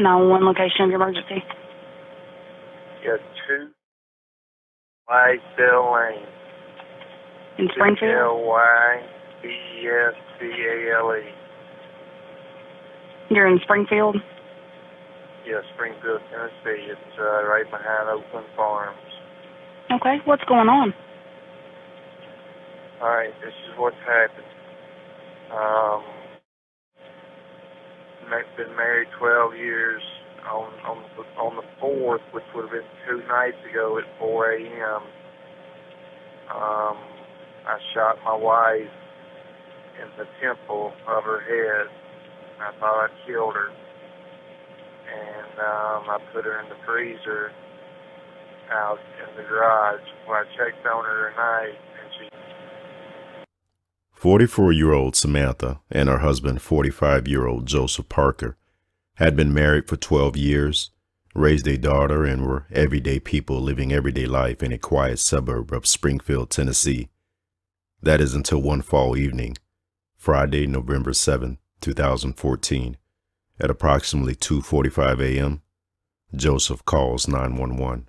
911 location of your emergency. Yes, 2 Clydesdale Lane. In Springfield? Clydesdale. You're in Springfield? Yes, Springfield, Tennessee. It's right behind Oakland Farms. Okay, what's going on? All right, this is what's happened. Been married 12 years. On the 4th, which would have been 2 nights ago at 4 a.m., I shot my wife in the temple of her head. I thought I killed her. And I put her in the freezer out in the garage. Well, I checked on her tonight, and she... 44-year-old Samantha and her husband, 45-year-old Joseph Parker, had been married for 12 years, raised a daughter, and were everyday people living everyday life in a quiet suburb of Springfield, Tennessee. That is until one fall evening, Friday, November 7, 2014, at approximately 2:45 a.m., Joseph calls 911.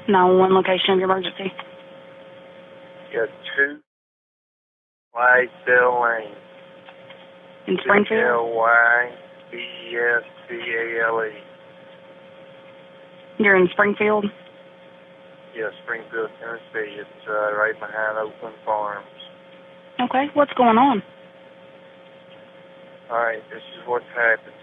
One location of your emergency. Yes, 2 Clydesdale Lane. In Springfield? Clydesdale. You're in Springfield? Yes, Springfield, Tennessee. It's right behind Oakland Farms. Okay, what's going on? All right, this is what's happened.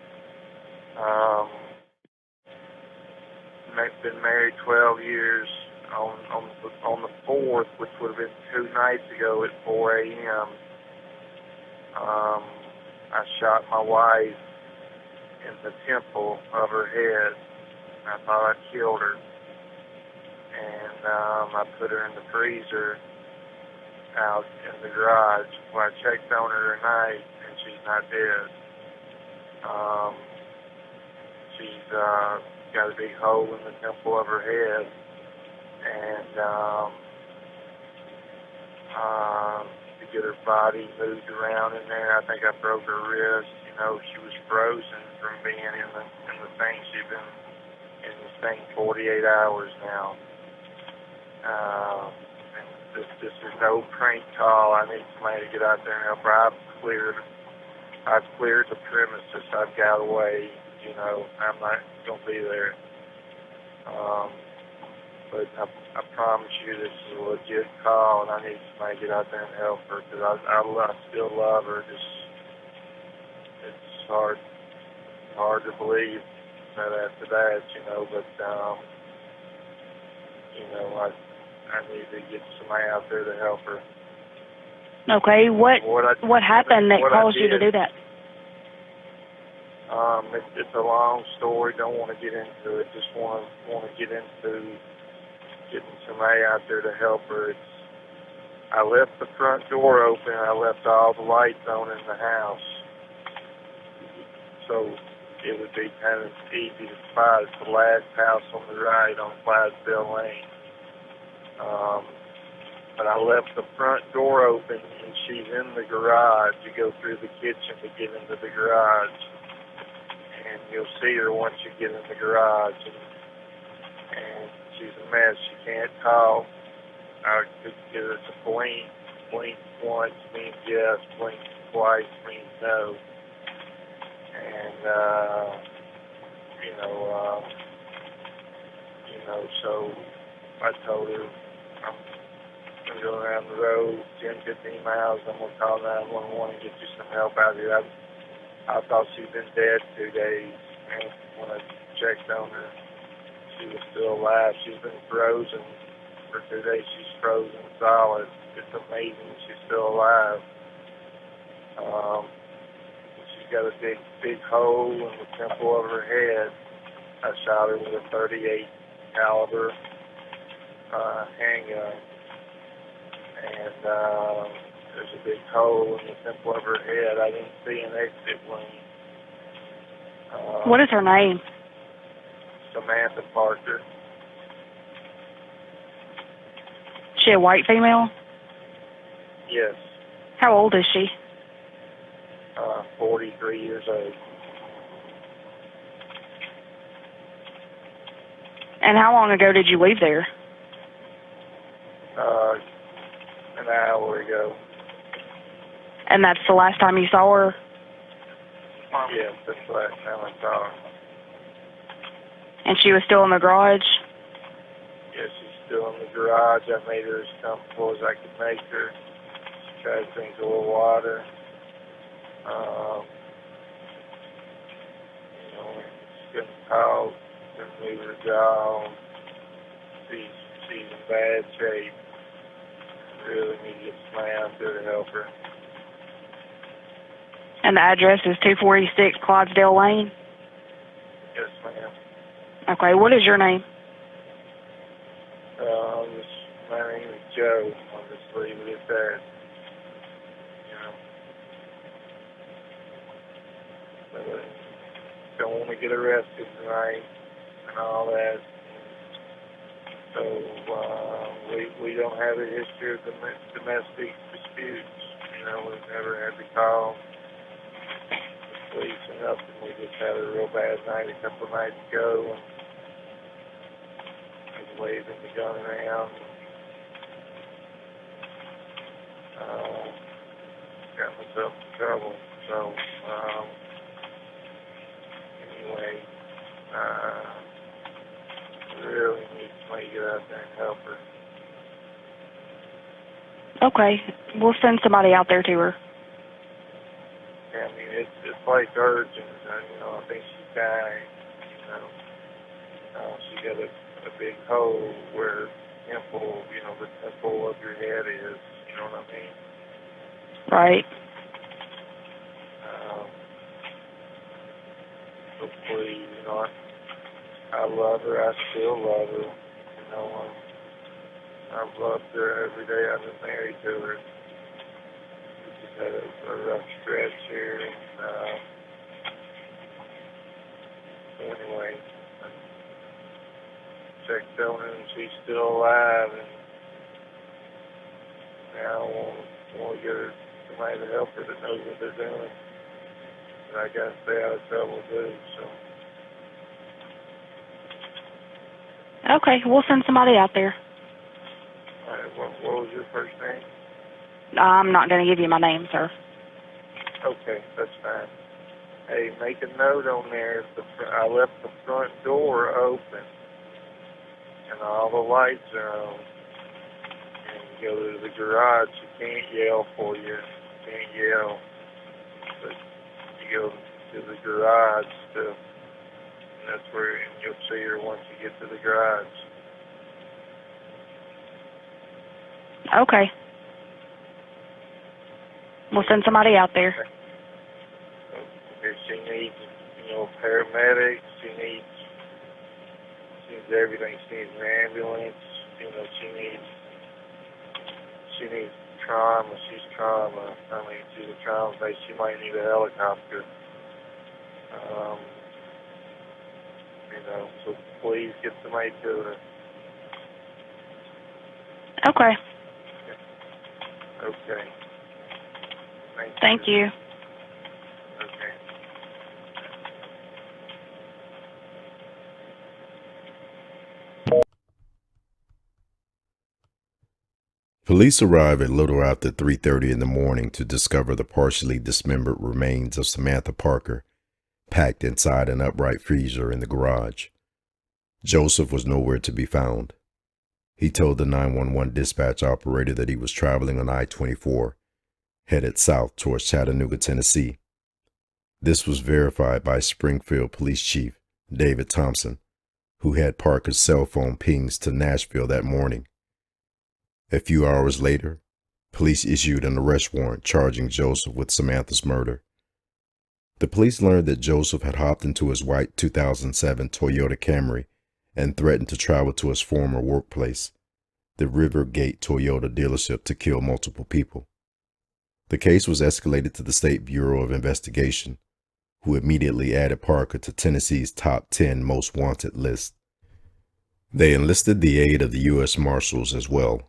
Been married 12 years. On the 4th, which would have been 2 nights ago at 4 a.m., I shot my wife in the temple of her head. I thought I killed her. And I put her in the freezer out in the garage. Well, I checked on her tonight, and she's not dead. She's got a big hole in the temple of her head. And to get her body moved around in there, I think I broke her wrist. You know, she was frozen from being in the thing. She's been in this thing 48 hours now. And this is no prank call. I need somebody to get out there and help her. I've cleared the premises. I've got away. You know, I'm not gonna be there. But I promise you this is a legit call, and I need somebody to get out there and help her, because I still love her. It's hard to believe that after that, you know, but, you know, I need to get somebody out there to help her. Okay, what happened that caused you to do that? It's a long story. Don't want to get into it. Just want to get into getting somebody out there to help her. I left the front door open. I left all the lights on in the house, so it would be kind of easy to spot. It's the last house on the right on Clydesdale Lane. But I left the front door open, and she's in the garage. You go through the kitchen to get into the garage, and you'll see her once you get in the garage. And she's a mess. She can't talk. I could get her to blink. Blink once means yes. Blink twice means no. And so I told her I'm gonna go around the road 10, 15 miles. I'm gonna call 911 and get you some help out here. I thought she'd been dead 2 days, and when I checked on her, she was still alive. She's been frozen for 2 days. She's frozen solid. It's amazing she's still alive. She's got a big hole in the temple of her head. I shot her with a .38 caliber handgun. and there's a big hole in the temple of her head. I didn't see an exit wound. What is her name? Samantha Parker. She a white female? Yes. How old is she? 43 years old. And how long ago did you leave there? An hour ago. And that's the last time you saw her? Yes, that's the last time I saw her. And she was still in the garage? Yes, she's still in the garage. I made her as comfortable as I could make her. She tried to drink a little water. She couldn't talk, couldn't move her jaw. She's in bad shape. Really need to get somebody out there to help her. And the address is 246 Clydesdale Lane? Yes, ma'am. Okay, what is your name? My name is Joe. I'll just leave it at that. Don't want to get arrested tonight and all that. So we don't have a history of domestic disputes. We've never had to call the police or nothing. We just had a real bad night a couple of nights ago. And I was waving the gun around. Got myself in trouble. So anyway, really need somebody to get out there and help her. Okay, we'll send somebody out there to her. Yeah, I mean, it's like urgent. I think she's dying. She got a big hole where the temple of your head is. You know what I mean? Right. Hopefully, I love her. I still love her. I've loved her every day I've been married to her. We just had a rough stretch here. So anyway, I checked on her and she's still alive. And now I want to get her somebody to help her that knows what they're doing. And I got to stay out of trouble too. So. Okay, we'll send somebody out there. All right, what was your first name? I'm not going to give you my name, sir. Okay, that's fine. Hey, make a note on there. I left the front door open, and all the lights are on. And you go to the garage, you can't yell for you. You can't yell. But you go to the garage and that's where you'll see her once you get to the garage. Okay. We'll send somebody out there. If she needs, paramedics, she needs everything. She needs an ambulance. She needs trauma. She's trauma. She's a trauma base. She might need a helicopter. So please get somebody to her. Okay. Okay. Thank you. Okay. Police arrive at little after 3:30 in the morning to discover the partially dismembered remains of Samantha Parker packed inside an upright freezer in the garage. Joseph was nowhere to be found. He told the 911 dispatch operator that he was traveling on I-24, headed south towards Chattanooga, Tennessee. This was verified by Springfield Police Chief David Thompson, who had Parker's cell phone pings to Nashville that morning. A few hours later, police issued an arrest warrant charging Joseph with Samantha's murder. The police learned that Joseph had hopped into his white 2007 Toyota Camry and threatened to travel to his former workplace, the Rivergate Toyota dealership to kill multiple people. The case was escalated to the State Bureau of Investigation, who immediately added Parker to Tennessee's top 10 most wanted list. They enlisted the aid of the U.S. Marshals as well.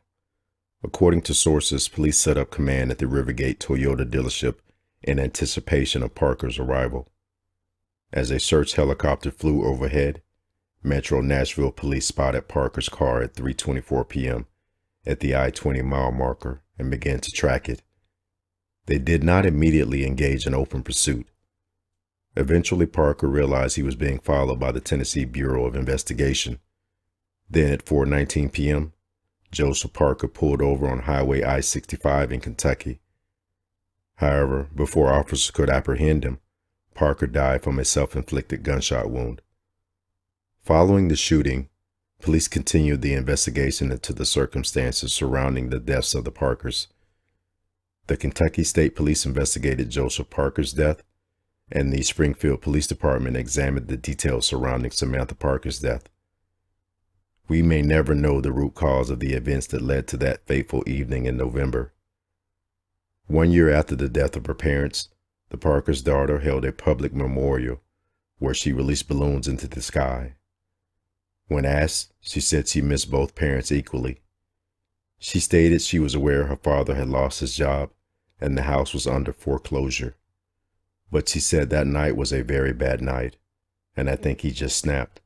According to sources, police set up command at the Rivergate Toyota dealership in anticipation of Parker's arrival. As a search helicopter flew overhead, Metro Nashville police spotted Parker's car at 3:24 p.m. at the I-20 mile marker and began to track it. They did not immediately engage in open pursuit. Eventually, Parker realized he was being followed by the Tennessee Bureau of Investigation. Then at 4:19 p.m., Joseph Parker pulled over on Highway I-65 in Kentucky. However, before officers could apprehend him, Parker died from a self-inflicted gunshot wound. Following the shooting, police continued the investigation into the circumstances surrounding the deaths of the Parkers. The Kentucky State Police investigated Joseph Parker's death, and the Springfield Police Department examined the details surrounding Samantha Parker's death. We may never know the root cause of the events that led to that fateful evening in November. 1 year after the death of her parents, the Parker's daughter held a public memorial where she released balloons into the sky. When asked, she said she missed both parents equally. She stated she was aware her father had lost his job and the house was under foreclosure. But she said that night was a very bad night, and I think he just snapped.